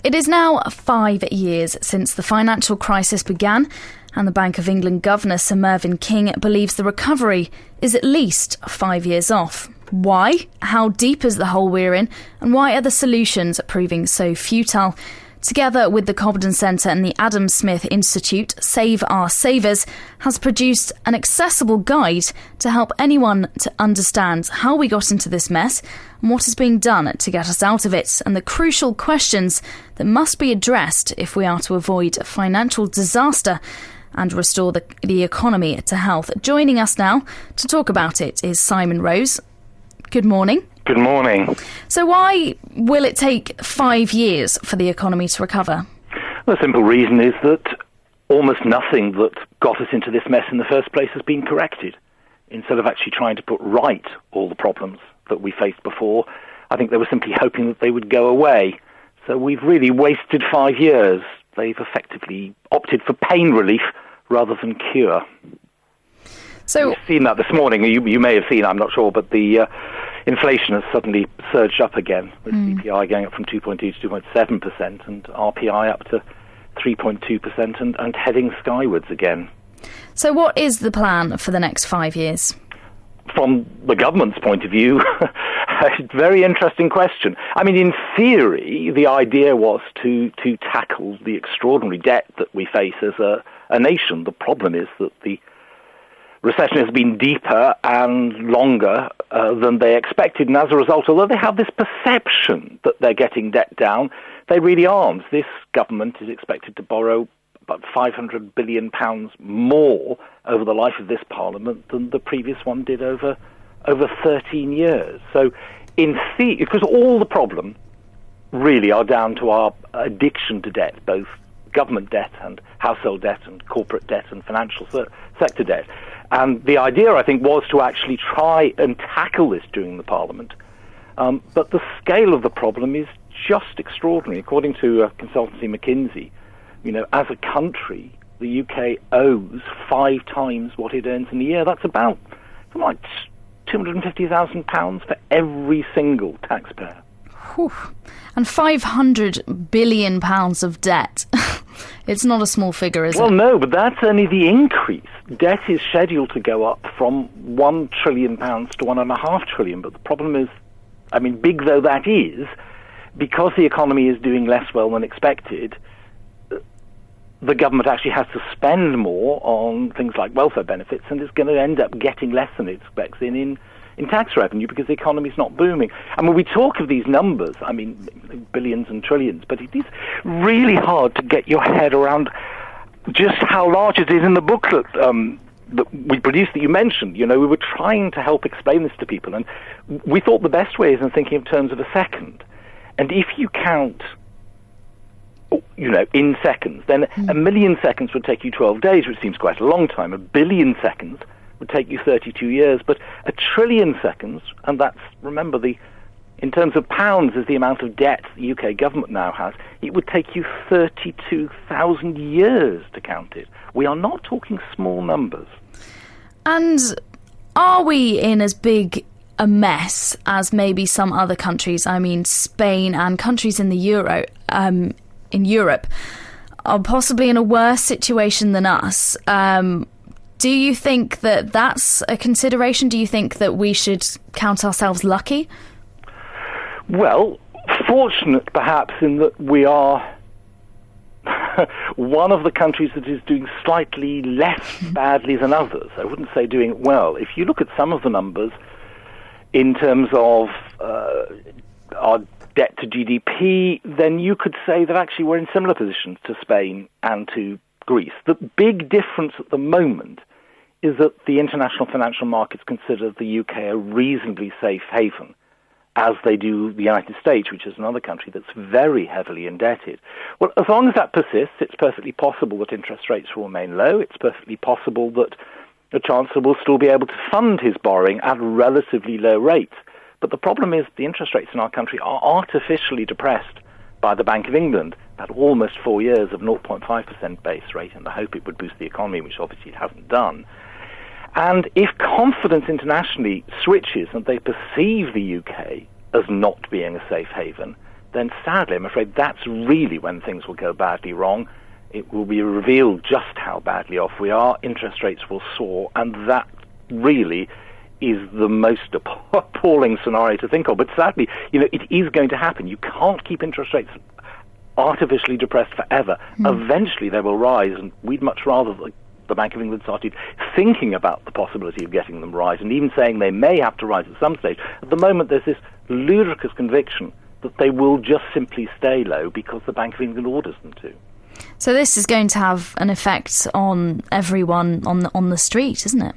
It is now 5 years since the financial crisis began, and the Bank of England Governor Sir Mervyn King believes the recovery is at least 5 years off. Why? How deep is the hole we're in? And why are the solutions proving so futile? Together with the Cobden Centre and the Adam Smith Institute, Save Our Savers has produced an accessible guide to help anyone to understand how we got into this mess and what is being done to get us out of it, and the crucial questions that must be addressed if we are to avoid financial disaster and restore the economy to health. Joining us now to talk about it is Simon Rose. Good morning. Good morning. So why will it take 5 years for the economy to recover? The simple reason is that almost nothing that got us into this mess in the first place has been corrected. Instead of actually trying to put right all the problems that we faced before, I think they were simply hoping that they would go away. So we've really wasted 5 years. They've effectively opted for pain relief rather than cure. So we've seen that this morning. You may have seen, I'm not sure, but the inflation has suddenly surged up again, with CPI going up from 2.2 to 2.7% and RPI up to 3.2% and heading skywards again. So what is the plan for the next 5 years? From the government's point of view, a very interesting question. I mean, in theory, the idea was to tackle the extraordinary debt that we face as a nation. The problem is that the recession has been deeper and longer than they expected, and as a result, although they have this perception that they're getting debt down, they really aren't. This government is expected to borrow about £500 billion more over the life of this Parliament than the previous one did over 13 years. So, because all the problem really are down to our addiction to debt, both government debt and household debt and corporate debt and financial sector debt. And the idea, I think, was to actually try and tackle this during the Parliament. But the scale of the problem is just extraordinary. According to consultancy McKinsey, as a country, the UK owes 5 times what it earns in a year. That's about like £250,000 for every single taxpayer. Whew. And £500 billion of debt. It's not a small figure, is it? Well, no, but that's only the increase. Debt is scheduled to go up from £1 trillion to £1.5 trillion. But the problem is, big though that is, because the economy is doing less well than expected, the government actually has to spend more on things like welfare benefits, and it's going to end up getting less than it expects in tax revenue because the economy's not booming. And when we talk of these numbers, billions and trillions, but it is really hard to get your head around just how large it is in the booklet that we produced that you mentioned. We were trying to help explain this to people, and we thought the best way is in thinking in terms of a second. And if you count in seconds, then 1 million seconds would take you 12 days, which seems quite a long time. 1 billion seconds would take you 32 years, but 1 trillion seconds, and that's, remember, in terms of pounds is the amount of debt the UK government now has, it would take you 32,000 years to count it. We are not talking small numbers. And are we in as big a mess as maybe some other countries? Spain and countries in the in Europe are possibly in a worse situation than us. Do you think that that's a consideration? Do you think that we should count ourselves lucky? Well, fortunate perhaps in that we are one of the countries that is doing slightly less badly than others. I wouldn't say doing it well. If you look at some of the numbers in terms of our debt to GDP, then you could say that actually we're in similar positions to Spain and to Greece. The big difference at the moment is that the international financial markets consider the UK a reasonably safe haven, as they do the United States, which is another country that's very heavily indebted. Well, as long as that persists, it's perfectly possible that interest rates will remain low. It's perfectly possible that the Chancellor will still be able to fund his borrowing at relatively low rates. But the problem is the interest rates in our country are artificially depressed by the Bank of England at almost 4 years of 0.5% base rate in the hope it would boost the economy, which obviously it hasn't done. And if confidence internationally switches and they perceive the UK as not being a safe haven, then sadly, I'm afraid that's really when things will go badly wrong. It will be revealed just how badly off we are. Interest rates will soar, and that really is the most appalling scenario to think of. But sadly, it is going to happen. You can't keep interest rates artificially depressed forever. Eventually they will rise, and we'd much rather the Bank of England started thinking about the possibility of getting them rise, and even saying they may have to rise at some stage. At the moment, there's this ludicrous conviction that they will just simply stay low because the Bank of England orders them to. So this is going to have an effect on everyone on the street, isn't it?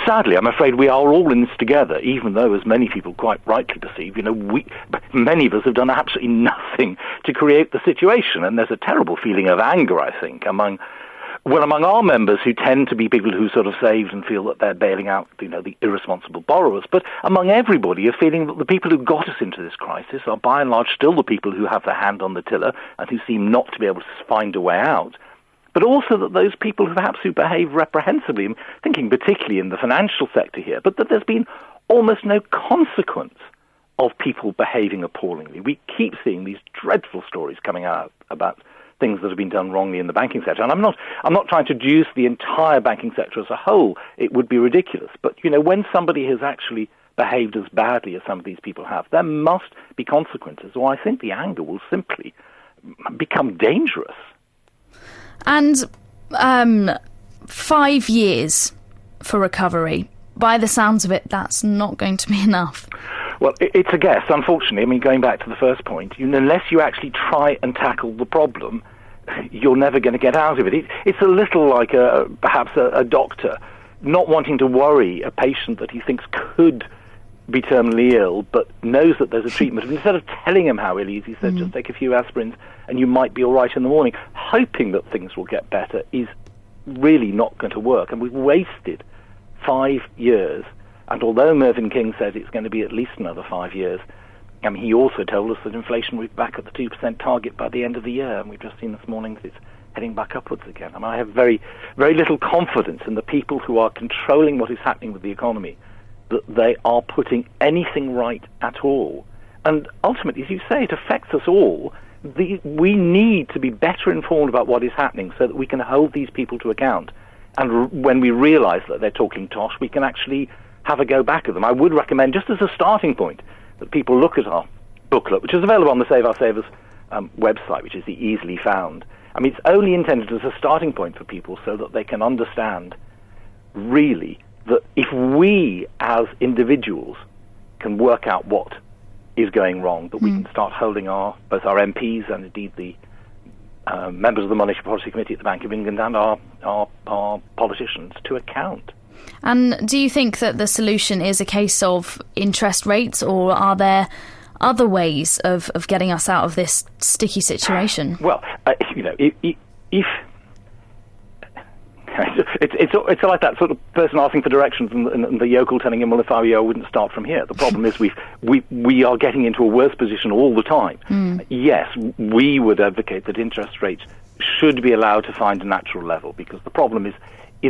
Sadly, I'm afraid we are all in this together, even though, as many people quite rightly perceive, many of us have done absolutely nothing to create the situation, and there's a terrible feeling of anger, I think, among our members, who tend to be people who sort of saved and feel that they're bailing out, the irresponsible borrowers, but among everybody, a feeling that the people who got us into this crisis are by and large still the people who have their hand on the tiller and who seem not to be able to find a way out. But also that those people who behave reprehensibly, I'm thinking particularly in the financial sector here, but that there's been almost no consequence of people behaving appallingly. We keep seeing these dreadful stories coming out about things that have been done wrongly in the banking sector. And I'm not trying to reduce the entire banking sector as a whole. It would be ridiculous. But, when somebody has actually behaved as badly as some of these people have, there must be consequences, or I think the anger will simply become dangerous. And 5 years for recovery. By the sounds of it, that's not going to be enough. Well, it's a guess, unfortunately. Going back to the first point, unless you actually try and tackle the problem, you're never going to get out of it. It's a little like perhaps a doctor not wanting to worry a patient that he thinks could be terminally ill, but knows that there's a treatment. And instead of telling him how ill he is, he said, just take a few aspirins and you might be all right in the morning. Hoping that things will get better is really not going to work. And we've wasted 5 years. And although Mervyn King says it's going to be at least another 5 years, he also told us that inflation will be back at the 2% target by the end of the year. And we've just seen this morning that it's heading back upwards again. I have very, very little confidence in the people who are controlling what is happening with the economy, that they are putting anything right at all. And ultimately, as you say, it affects us all. We need to be better informed about what is happening so that we can hold these people to account. And when we realise that they're talking tosh, we can actually have a go back at them. I would recommend, just as a starting point, that people look at our booklet, which is available on the Save Our Savers website, which is easily found. It's only intended as a starting point for people so that they can understand, really, that if we as individuals can work out what is going wrong, that we can start holding both our MPs and indeed the members of the Monetary Policy Committee at the Bank of England and our politicians to account. And do you think that the solution is a case of interest rates, or are there other ways of getting us out of this sticky situation? Well, if it's like that sort of person asking for directions and the yokel telling him, well, if I were you, I wouldn't start from here. The problem is we are getting into a worse position all the time. Yes, we would advocate that interest rates should be allowed to find a natural level, because the problem is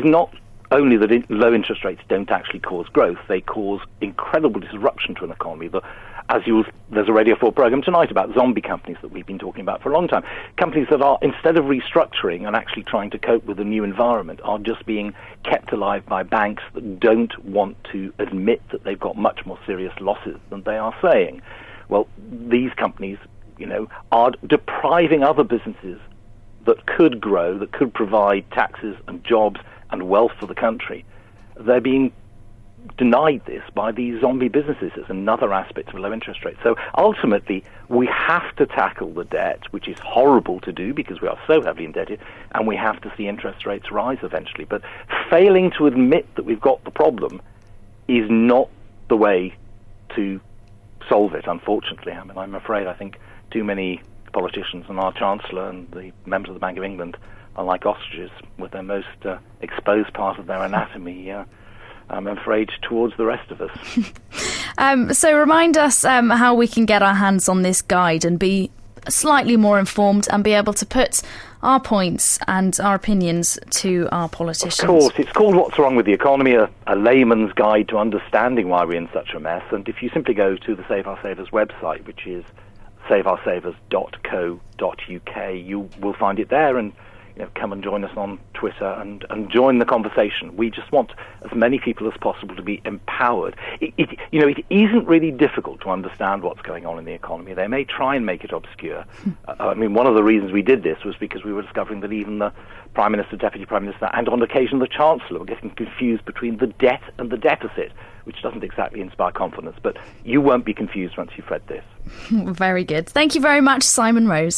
not only that low interest rates don't actually cause growth, they cause incredible disruption to an economy. There's a Radio 4 program tonight about zombie companies that we've been talking about for a long time. Companies that are, instead of restructuring and actually trying to cope with the new environment, are just being kept alive by banks that don't want to admit that they've got much more serious losses than they are saying. Well, these companies, are depriving other businesses that could grow, that could provide taxes and jobs and wealth for the country. They're being denied this by these zombie businesses. It's another aspect of low interest rates. So ultimately, we have to tackle the debt, which is horrible to do because we are so heavily indebted, and we have to see interest rates rise eventually. But failing to admit that we've got the problem is not the way to solve it, unfortunately. I'm afraid I think too many politicians and our Chancellor and the members of the Bank of England are like ostriches with their most exposed part of their anatomy, I'm afraid, towards the rest of us. So remind us how we can get our hands on this guide and be slightly more informed and be able to put our points and our opinions to our politicians. Of course, it's called What's Wrong with the Economy, a layman's guide to understanding why we're in such a mess. And if you simply go to the Save Our Savers website, which is saveoursavers.co.uk. You will find it there, and come and join us on Twitter and join the conversation. We just want as many people as possible to be empowered. It isn't really difficult to understand what's going on in the economy. They may try and make it obscure. One of the reasons we did this was because we were discovering that even the Prime Minister, Deputy Prime Minister, and on occasion the Chancellor were getting confused between the debt and the deficit, which doesn't exactly inspire confidence. But you won't be confused once you've read this. Very good. Thank you very much, Simon Rose.